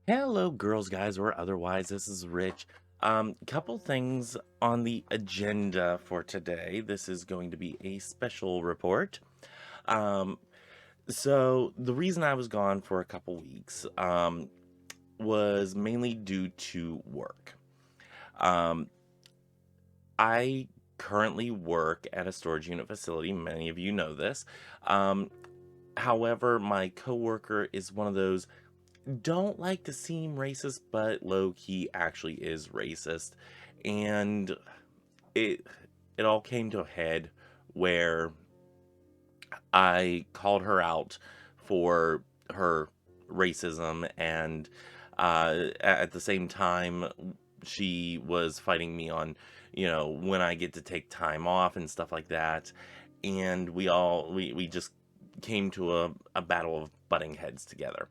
Hello, girls, guys, or otherwise. This is Rich. Couple things on the agenda for today. This is going to be a special report. Um, so the reason I was gone for a couple weeks was mainly due to work. Um, I currently work at a storage unit facility. Many of you know this. Um, However, my coworker is one of those don't like to seem racist, but low key actually is racist. And it it all came to a head where I called her out for her racism, and at the same time, she was fighting me on, when I get to take time off and stuff like that. And we just came to a battle of butting heads together.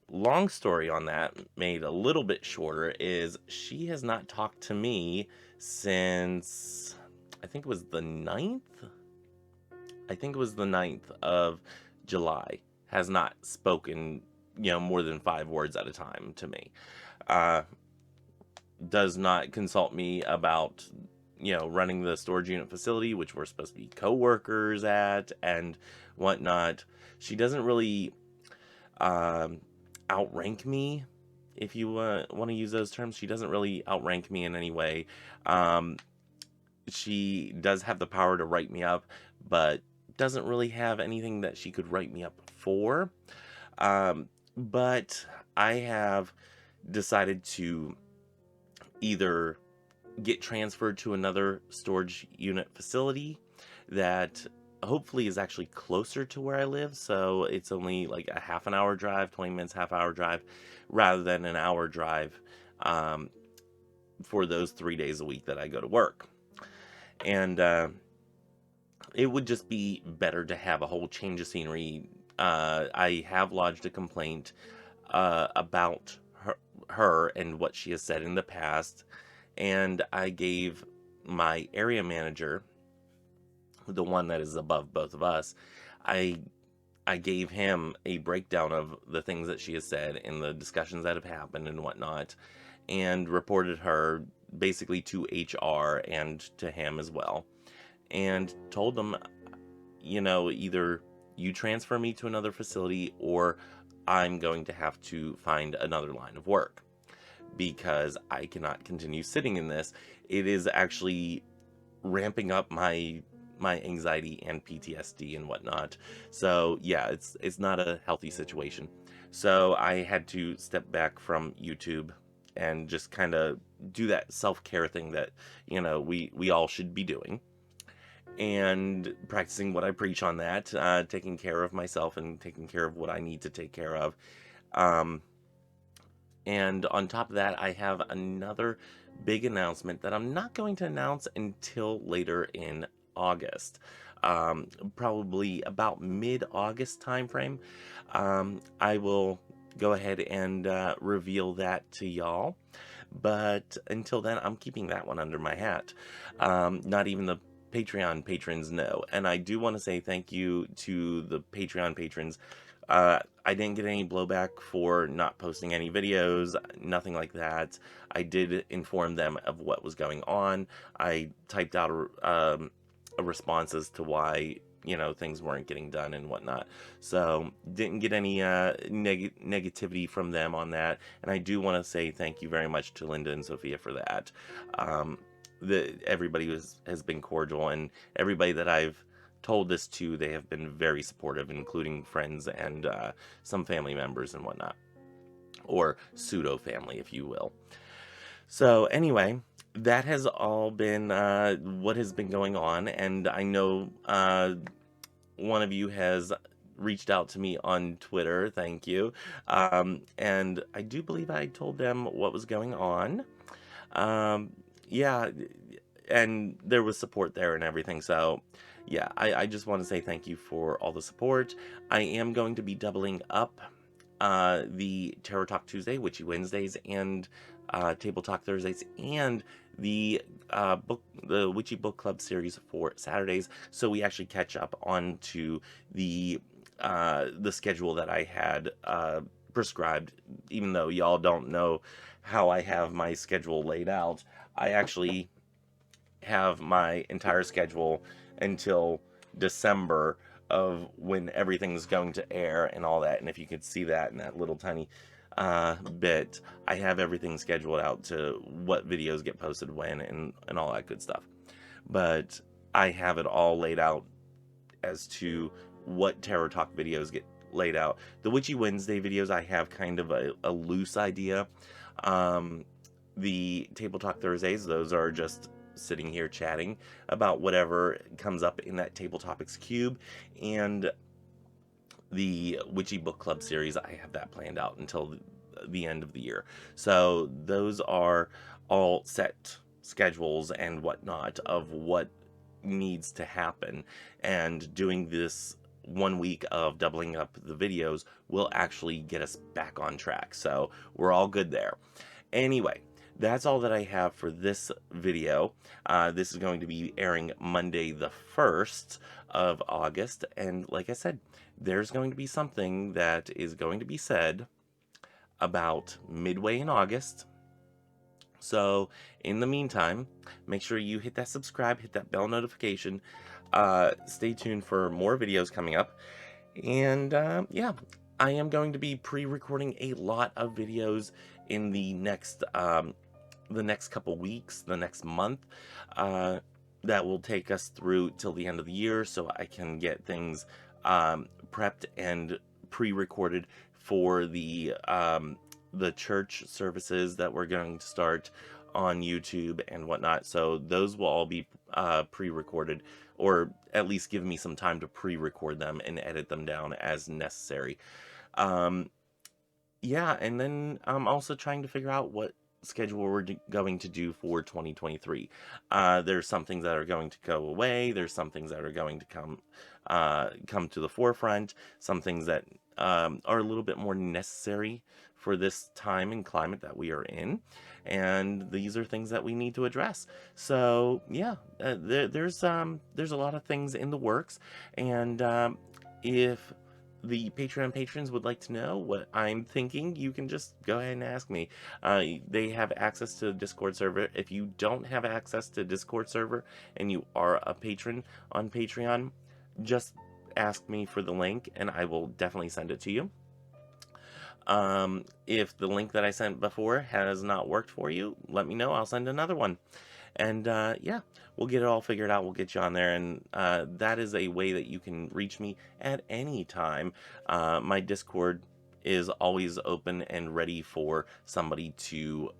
Long story on that, made a little bit shorter, is she has not talked to me since I think it was the 9th. I think it was the 9th of July. Has not spoken, more than 5 words at a time to me. Uh, does not consult me about, running the storage unit facility, which we're supposed to be co-workers at and whatnot. She doesn't really um, outrank me, if you want to use those terms. She doesn't really outrank me in any way. Um, she does have the power to write me up, but doesn't really have anything that she could write me up for. But I have decided to either get transferred to another storage unit facility that hopefully is actually closer to where I live. So it's only like a half an hour drive, 20 minutes, half hour drive, rather than an hour drive um, for those 3 days a week that I go to work. And it would just be better to have a whole change of scenery. I have lodged a complaint about her and what she has said in the past, and I gave my area manager, the one that is above both of us, I I gave him a breakdown of the things that she has said in the discussions that have happened and whatnot, and reported her basically to HR and to him as well, and told them, either you transfer me to another facility or I'm going to have to find another line of work because I cannot continue sitting in this. It is actually ramping up my anxiety and PTSD and whatnot. So yeah, it's not a healthy situation. So I had to step back from YouTube and just kind of do that self-care thing that we all should be doing, and practicing what I preach on that, taking care of myself and taking care of what I need to take care of. Um, and on top of that, I have another big announcement that I'm not going to announce until later in August. Probably about mid-August timeframe. I will go ahead and reveal that to y'all. But until then, I'm keeping that one under my hat. Not even the Patreon patrons know. And I do want to say thank you to the Patreon patrons. I didn't get any blowback for not posting any videos, nothing like that. I did inform them of what was going on. I typed out a response as to why things weren't getting done and whatnot. So didn't get any negativity from them on that. And I do want to say thank you very much to Linda and Sophia for that. Um, Everybody has been cordial, and everybody that I've told this to, they have been very supportive, including friends and some family members and whatnot, or pseudo family, if you will. So anyway, that has all been what has been going on, and I know one of you has reached out to me on Twitter. Thank you. And I do believe I told them what was going on. Um, yeah, and there was support there and everything. So, yeah, I just want to say thank you for all the support. I am going to be doubling up the Tarot Talk Tuesday, Witchy Wednesdays, and Table Talk Thursdays, and the Witchy Book Club series for Saturdays, so we actually catch up on to the schedule that I had prescribed. Even though y'all don't know how I have my schedule laid out, I actually have my entire schedule until December of when everything's going to air and all that. And if you could see that in that little tiny bit, I have everything scheduled out to what videos get posted when and all that good stuff. But I have it all laid out as to what Tarot Talk videos get laid out. The Witchy Wednesday videos, I have kind of a loose idea. The Table Talk Thursdays, those are just sitting here chatting about whatever comes up in that Table Topics cube. And the Witchy Book Club series, I have that planned out until the end of the year. So those are all set schedules and whatnot of what needs to happen, and doing this 1 week of doubling up the videos will actually get us back on track, so we're all good there. Anyway, that's all that I have for this video. This is going to be airing Monday the 1st of August, and like I said, there's going to be something that is going to be said about midway in August. So in the meantime, make sure you hit that subscribe, hit that bell notification. Stay tuned for more videos coming up. And yeah, I am going to be pre-recording a lot of videos in the next couple weeks, the next month. That will take us through till the end of the year, so I can get things prepped and pre-recorded for the church services that we're going to start on YouTube and whatnot. So those will all be pre-recorded, or at least give me some time to pre-record them and edit them down as necessary. Yeah, and then I'm also trying to figure out what schedule we're going to do for 2023. There's some things that are going to go away. There's some things that are going to come to the forefront. Some things that are a little bit more necessary for this time and climate that we are in, and these are things that we need to address. So yeah, there's a lot of things in the works, and if the Patreon patrons would like to know what I'm thinking, you can just go ahead and ask me. They have access to the Discord server. If you don't have access to Discord server and you are a patron on Patreon, just ask me for the link and I will definitely send it to you. If the link that I sent before has not worked for you, let me know. I'll send another one. And yeah, we'll get it all figured out. We'll get you on there, and that is a way that you can reach me at any time. My Discord is always open and ready for somebody to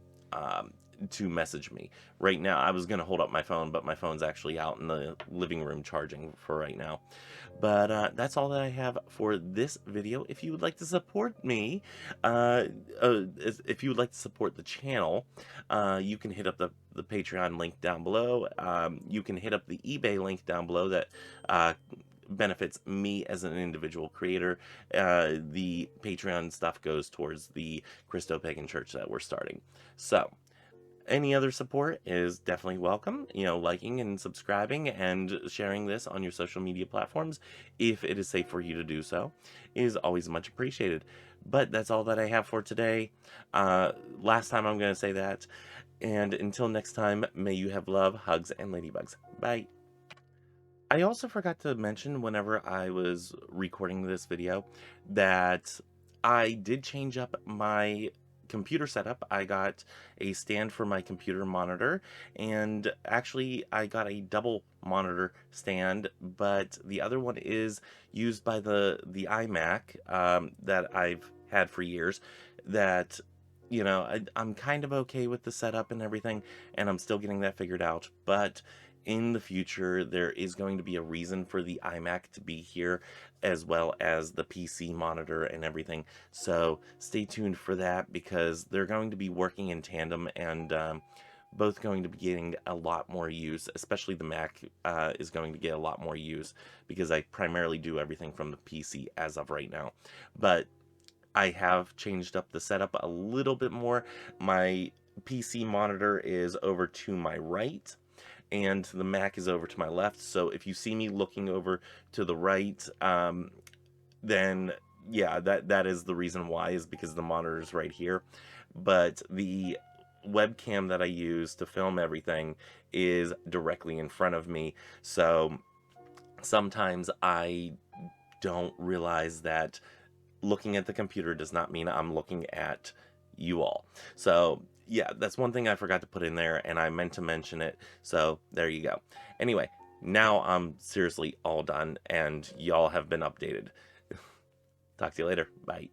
message me. Right now, I was going to hold up my phone, but my phone's actually out in the living room charging for right now. But that's all that I have for this video. If you would like to support me, if you would like to support the channel, you can hit up the Patreon link down below. You can hit up the eBay link down below that benefits me as an individual creator. The Patreon stuff goes towards the Christo-Pagan church that we're starting. So any other support is definitely welcome. You know, liking and subscribing and sharing this on your social media platforms, if it is safe for you to do so, is always much appreciated. But that's all that I have for today. Last time I'm going to say that. And until next time, may you have love, hugs, and ladybugs. Bye. I also forgot to mention whenever I was recording this video that I did change up my computer setup. I got a stand for my computer monitor, and actually I got a double monitor stand, but the other one is used by the iMac that I've had for years. That, you know, I'm kind of okay with the setup and everything, and I'm still getting that figured out, but in the future, there is going to be a reason for the iMac to be here, as well as the PC monitor and everything. So stay tuned for that, because they're going to be working in tandem, and both going to be getting a lot more use. Especially the Mac is going to get a lot more use, because I primarily do everything from the PC as of right now. But I have changed up the setup a little bit more. My PC monitor is over to my right, and the Mac is over to my left. So if you see me looking over to the right, then yeah, that is the reason why, is because the monitor's right here. But the webcam that I use to film everything is directly in front of me. So sometimes I don't realize that looking at the computer does not mean I'm looking at you all. So yeah, that's one thing I forgot to put in there, and I meant to mention it. So there you go. Anyway, now I'm seriously all done, and y'all have been updated. Talk to you later. Bye.